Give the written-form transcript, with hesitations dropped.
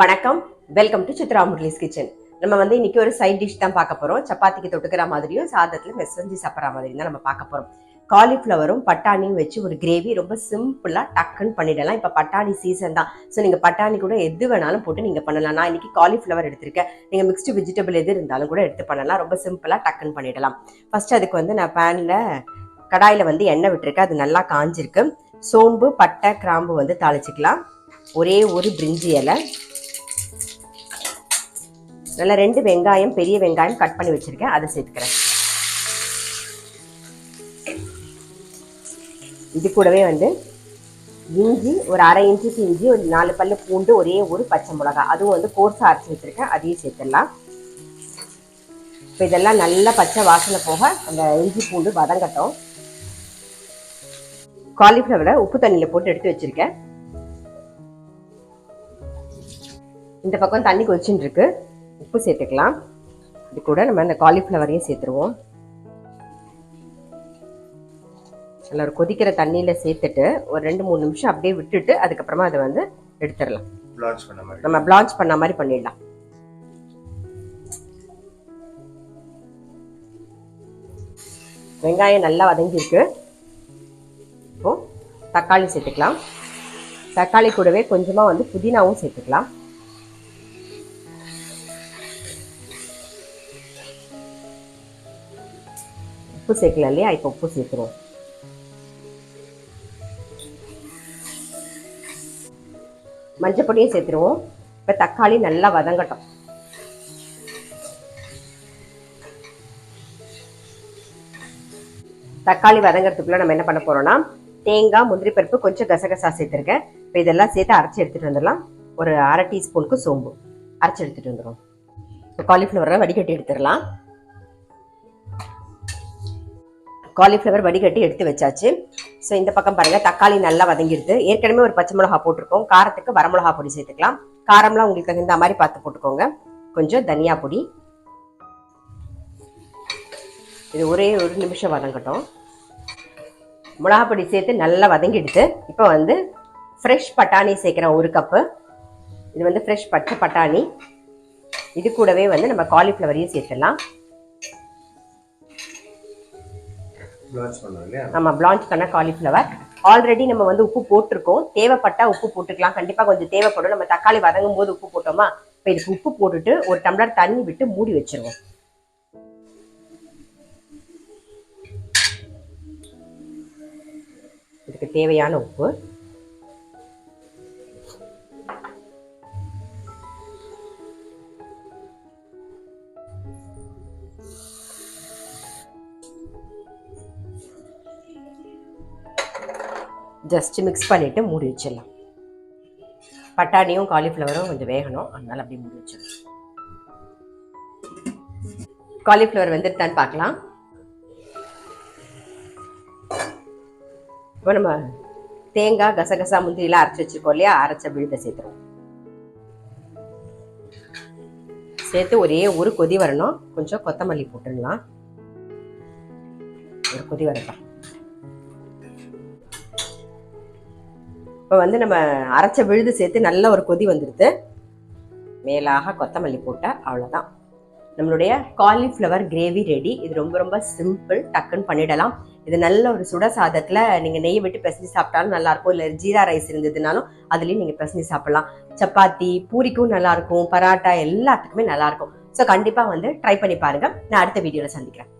வணக்கம், welcome to Chitra Murali's kitchen. நம்ம இன்னைக்கு ஒரு சைட் டிஷ் தான் பார்க்க போறோம். சப்பாத்திக்கு தொட்டுக்கிற மாதிரியும் சாதத்துல மெசஞ்சி சாப்பிட்ற மாதிரியும் தான் நம்ம பார்க்க போறோம். காலிஃப்ளவரும் பட்டாணியும் வச்சு ஒரு கிரேவி ரொம்ப சிம்பிளா டக்குன்னு பண்ணிடலாம். இப்ப பட்டாணி சீசன் தான். ஸோ நீங்க பட்டாணி கூட எது வேணாலும் போட்டு நீங்க பண்ணலாம். நான் இன்னைக்கு காலிஃப்ளவர் எடுத்திருக்கேன். நீங்க மிக்ஸ்டு வெஜிடபிள் எது இருந்தாலும் கூட எடுத்து பண்ணலாம். ரொம்ப சிம்பிளா டக்குன்னு பண்ணிடலாம். ஃபர்ஸ்ட் அதுக்கு நான் பேன்ல கடாயில எண்ணெய் விட்டுருக்கேன். அது நல்லா காஞ்சிருக்கு. சோம்பு, பட்டை, கிராம்பு தாளிச்சுக்கலாம். ஒரே ஒரு பிரிஞ்சி இலை, நல்லா 2 வெங்காயம், பெரிய வெங்காயம் கட் பண்ணி வச்சிருக்கேன், அதை சேர்த்துக்கிறேன். இது கூடவே இஞ்சி, ஒரு அரை இன்ச்சுக்கு இஞ்சி, ஒரு 4 பல்லு பூண்டு, ஒரே ஒரு பச்சை மிளகாய், அதுவும் கோர்ஸா அரைச்சி வச்சிருக்கேன், அதையும் சேர்த்துடலாம். இப்போ இதெல்லாம் நல்லா பச்சை வாசனை போக அந்த இஞ்சி பூண்டு வதங்கட்டும். காலிஃப்ளவரை உப்பு தண்ணியில் போட்டு எடுத்து வச்சிருக்கேன். இந்த பக்கம் தண்ணி கொதிச்சுட்டு இருக்கு. உப்பு சேர்த்துக்கலாம். இது கூட நம்ம அந்த காலிஃப்ளவரையும் சேர்த்துருவோம். நல்லா ஒரு கொதிக்கிற தண்ணியில் சேர்த்துட்டு ஒரு 2-3 நிமிஷம் அப்படியே விட்டுட்டு அதுக்கப்புறமா அதை எடுத்துடலாம். நம்ம பிளான்ச் பண்ண மாதிரி பண்ணிடலாம். வெங்காயம் நல்லா வதங்கியிருக்கு. இப்போ தக்காளி சேர்த்துக்கலாம். தக்காளி கூடவே கொஞ்சமாக புதினாவும் சேர்த்துக்கலாம். உப்பு சேர்க்கலாம் இல்லையா, இப்போ உப்பு சேர்த்துருவோம். மஞ்சள் பொடியும் சேர்த்துருவோம். இப்போ தக்காளி நல்லா வதங்கட்டும். தக்காளி வதங்கிறதுக்குள்ள நம்ம என்ன பண்ண போறோம்னா, தேங்காய், முந்திரி பருப்பு, கொஞ்சம் கசகசா சேர்த்துருக்கேன். இப்போ இதெல்லாம் சேர்த்து அரைச்சி எடுத்துட்டு வந்துடலாம். ஒரு அரை டீஸ்பூனுக்கு சோம்பு அரைச்சி எடுத்துட்டு வந்துடும். இப்போ காலிஃப்ளவரை வடிகட்டி எடுத்துடலாம். காலிஃப்ளவர் வடிகட்டி எடுத்து வச்சாச்சு. ஸோ இந்த பக்கம் பாருங்க, தக்காளி நல்லா வதங்கிடுது. ஏற்கனவே ஒரு பச்சை மிளகா போட்டிருக்கோம். காரத்துக்கு வரமிளகா பொடி சேர்த்துக்கலாம். காரம்லாம் உங்களுக்கு தகுந்த மாதிரி பார்த்து போட்டுக்கோங்க. கொஞ்சம் தனியா பொடி. இது ஒரே ஒரு நிமிஷம் வதங்கட்டும். மிளகா பொடி சேர்த்து நல்லா வதங்கிடுது. இப்போ ஃப்ரெஷ் பட்டாணி சேர்க்குறேன், 1 கப்பு. இது ஃப்ரெஷ் பச்சை பட்டாணி. இது கூடவே நம்ம காலிஃப்ளவரையும் சேர்த்துடலாம். நம்ம பிளான்ச் பண்ண காலிஃப்ளவர் ஆல்ரெடி நம்ம உப்பு போட்டிருக்கோம். தேவைப்பட்டா உப்பு போட்டுக்கலாம். கண்டிப்பா கொஞ்சம் தேவைப்படும். நம்ம தக்காளி வதங்கும் போது உப்பு போட்டோமா, இப்போ இதுக்கு உப்பு போட்டுட்டு ஒரு டம்ளர் தண்ணி விட்டு மூடி வச்சிருவோம். இதுக்கு தேவையான உப்பு. ஜஸ்ட் மிக்ஸ் பண்ணிட்டு மூடி வச்சிடலாம். பட்டாணியும் காலிஃப்ளவரும் கொஞ்சம் வேகணும், அதனால அப்படியே மூடி வச்சிடலாம். காலிஃப்ளவர் வெந்துட்டான்னு பார்க்கலாம். இப்போ நம்ம தேங்காய், கசகசா, முந்திரிலாம் அரைச்சி வச்சிருக்கோம் இல்லையா, அரைச்ச விழுத சேர்த்துருவோம். சேர்த்து ஒரே ஒரு கொதி வரணும். கொஞ்சம் கொத்தமல்லி போட்டுடலாம். ஒரு கொதி வரட்டும். இப்போ நம்ம அரைச்ச விழுது சேர்த்து நல்ல ஒரு கொதி வந்துடுது. மேலாக கொத்தமல்லி போட்டால் அவ்வளோதான், நம்மளுடைய காலிஃப்ளவர் கிரேவி ரெடி. இது ரொம்ப ரொம்ப சிம்பிள், டக்குன்னு பண்ணிடலாம். இது நல்ல ஒரு சுட சாதத்தில் நீங்கள் நெய் விட்டு பிசைஞ்சு சாப்பிட்டாலும் நல்லாயிருக்கும். இல்லை ஜீரா ரைஸ் இருந்ததுனாலும் அதுலேயும் நீங்கள் பிசைஞ்சு சாப்பிடலாம். சப்பாத்தி, பூரிக்கும் நல்லாயிருக்கும், பராட்டா எல்லாத்துக்குமே நல்லாயிருக்கும். ஸோ கண்டிப்பாக ட்ரை பண்ணி பாருங்கள். நான் அடுத்த வீடியோவில் சந்திக்கிறேன்.